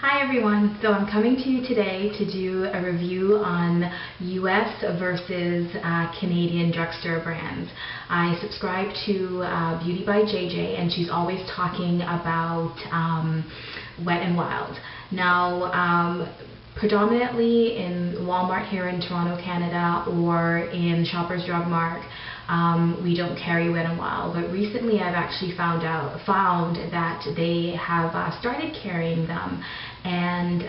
Hi everyone, so I'm coming to you today to do a review on US versus Canadian drugstore brands. I subscribe to Beauty by JJ and she's always talking about Wet n Wild. Now, predominantly in Walmart here in Toronto, Canada, or in Shoppers Drug Mart, we don't carry Wet n Wild, but recently I've actually found that they have started carrying them, and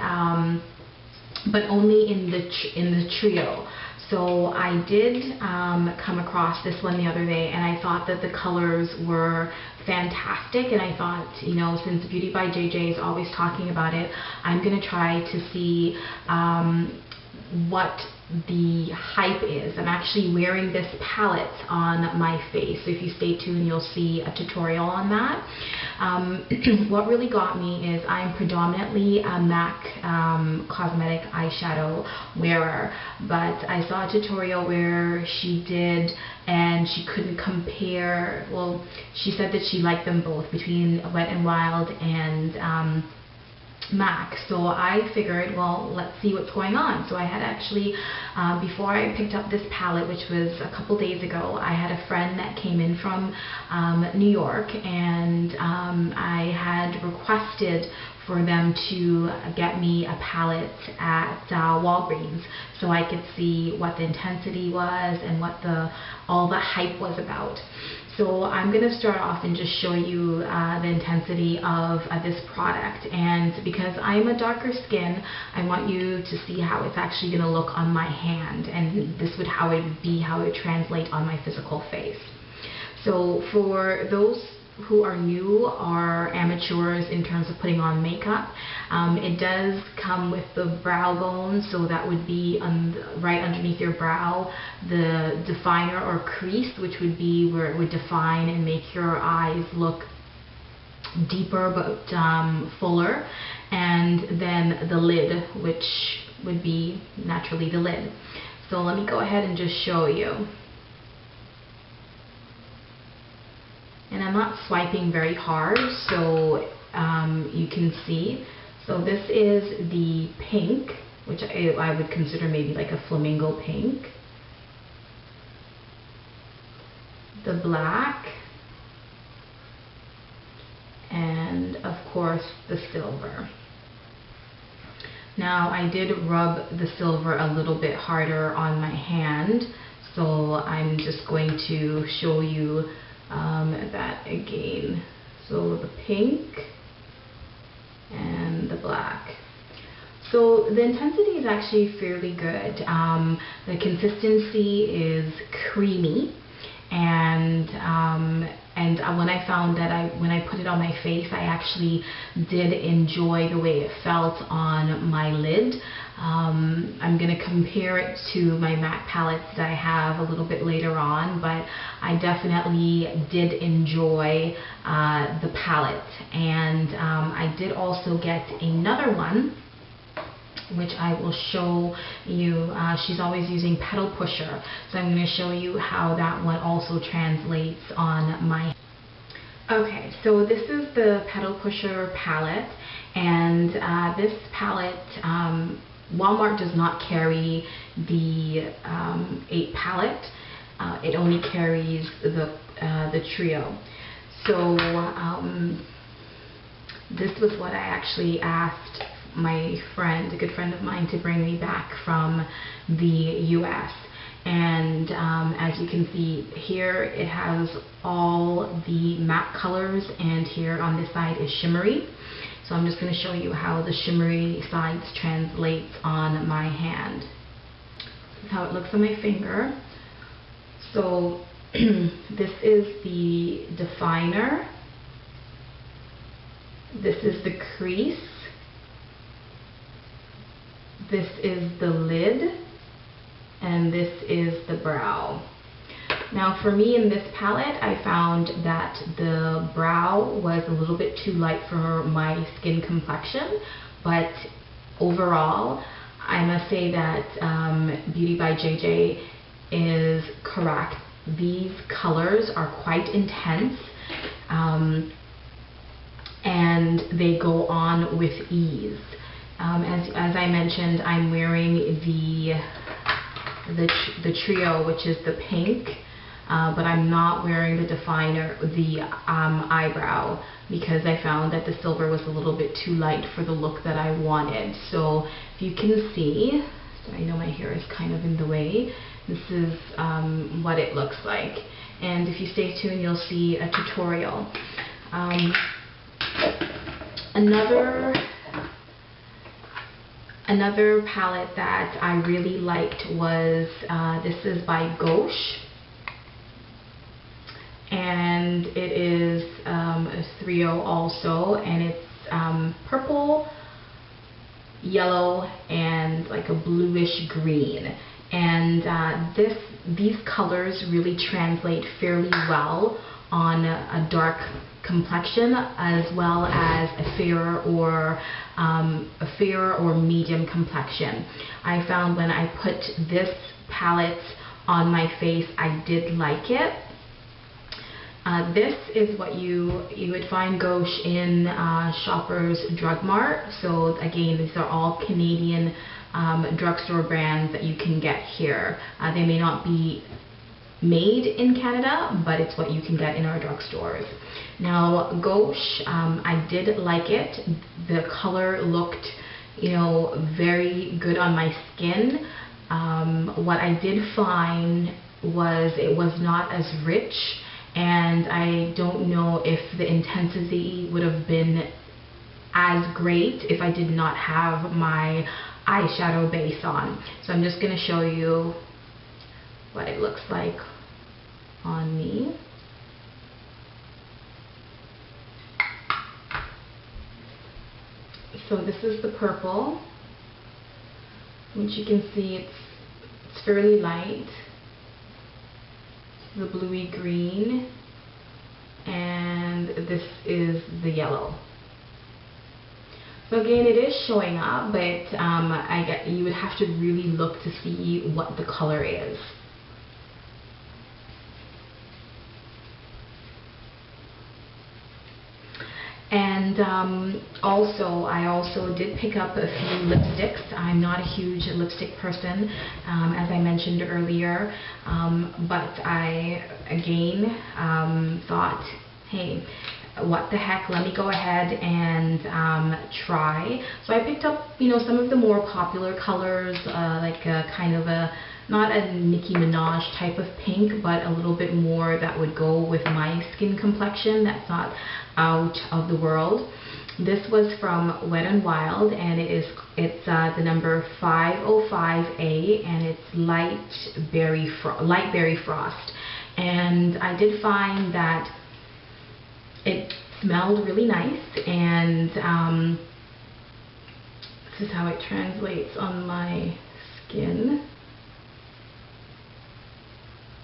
but only in the trio. So I did come across this one the other day, and I thought that the colors were fantastic, and I thought, you know, since Beauty by JJ is always talking about it, I'm gonna try to see what the hype is. I'm actually wearing this palette on my face, so if you stay tuned you'll see a tutorial on that. What really got me is I'm predominantly a MAC cosmetic eyeshadow wearer, but I saw a tutorial where she did, and she couldn't compare, well, she said that she liked them both between Wet n Wild and MAC. So I figured, well, let's see what's going on. So I had actually, before I picked up this palette, which was a couple days ago, I had a friend that came in from New York, and I had requested for them to get me a palette at Walgreens so I could see what the intensity was and what all the hype was about. So I'm going to start off and just show you the intensity of this product, and because I'm a darker skin, I want you to see how it's actually going to look on my hand, and this would how it would be, how it would translate on my physical face. So for those who are new or amateurs in terms of putting on makeup, it does come with the brow bone, so that would be right underneath your brow, the definer or crease, which would be where it would define and make your eyes look deeper but fuller, and then the lid, which would be naturally the lid. So let me go ahead and just show you. And I'm not swiping very hard, so you can see. So this is the pink, which I would consider maybe like a flamingo pink. The black. And of course the silver. Now I did rub the silver a little bit harder on my hand, so I'm just going to show you that again. So the pink and the black. So the intensity is actually fairly good. The consistency is creamy, and when I found that when I put it on my face, I actually did enjoy the way it felt on my lid. I'm going to compare it to my MAC palettes that I have a little bit later on, but I definitely did enjoy the palette. And I did also get another one, which I will show you. She's always using Petal Pusher, so I'm going to show you how that one also translates on my. Okay, so this is the Petal Pusher palette, and this palette, Walmart does not carry the 8 palette. It only carries the trio. So this was what I actually asked my friend, a good friend of mine, to bring me back from the US. And as you can see here, it has all the matte colors, and here on this side is shimmery. So I'm just going to show you how the shimmery sides translates on my hand. This is how it looks on my finger. So this is the definer. This is the crease. This is the lid, and this is the brow. Now for me in this palette, I found that the brow was a little bit too light for my skin complexion, but overall I must say that Beauty by JJ is correct. These colors are quite intense, and they go on with ease. As I mentioned, I'm wearing the trio, which is the pink, but I'm not wearing the definer, the eyebrow, because I found that the silver was a little bit too light for the look that I wanted. So if you can see, so I know my hair is kind of in the way, this is what it looks like. And if you stay tuned, you'll see a tutorial. Another palette that I really liked was, this is by Gauche, and it is a trio also, and it's purple, yellow, and like a bluish green. And these colors really translate fairly well on a dark complexion, as well as a fairer or medium complexion. I found when I put this palette on my face, I did like it. This is what you would find Gauche in Shoppers Drug Mart. So again, these are all Canadian drugstore brands that you can get here. They may not be made in Canada, but it's what you can get in our drugstores. Now, Gauche, I did like it. The color looked, you know, very good on my skin. What I did find was it was not as rich, and I don't know if the intensity would have been as great if I did not have my eyeshadow base on. So I'm just going to show you what it looks like on me. So this is the purple, which you can see it's fairly light. The bluey green, and this is the yellow. So again, it is showing up, but you would have to really look to see what the color is. And I also did pick up a few lipsticks. I'm not a huge lipstick person, as I mentioned earlier, but I again thought, hey, what the heck, let me go ahead and try. So I picked up, you know, some of the more popular colors, like a kind of a, not a Nicki Minaj type of pink, but a little bit more that would go with my skin complexion, that's not out of the world. This was from Wet n Wild, and it's the number 505A, and it's light berry frost. And I did find that it smelled really nice, and this is how it translates on my skin.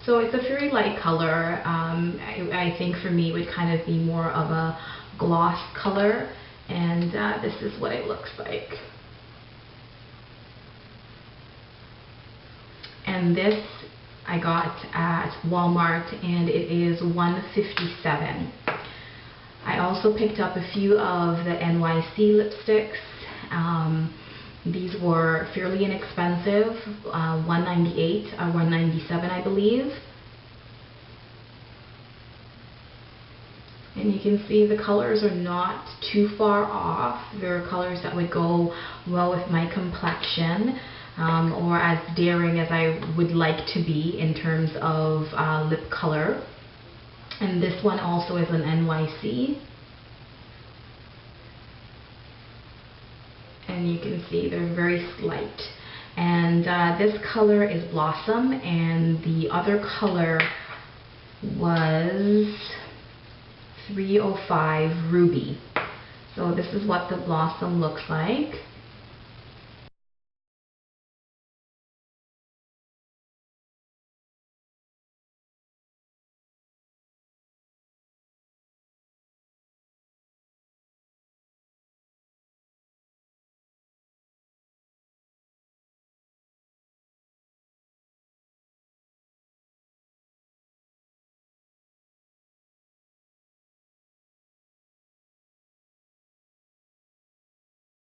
So it's a very light color. I think for me it would kind of be more of a gloss color, and this is what it looks like. And this I got at Walmart, and it is $157. I also picked up a few of the NYC lipsticks. These were fairly inexpensive, $198 or $197, I believe. And you can see the colors are not too far off. They're colors that would go well with my complexion, or as daring as I would like to be in terms of lip color. And this one also is an NYC. And you can see they're very slight. And this color is Blossom, and the other color was 305 Ruby. So this is what the Blossom looks like.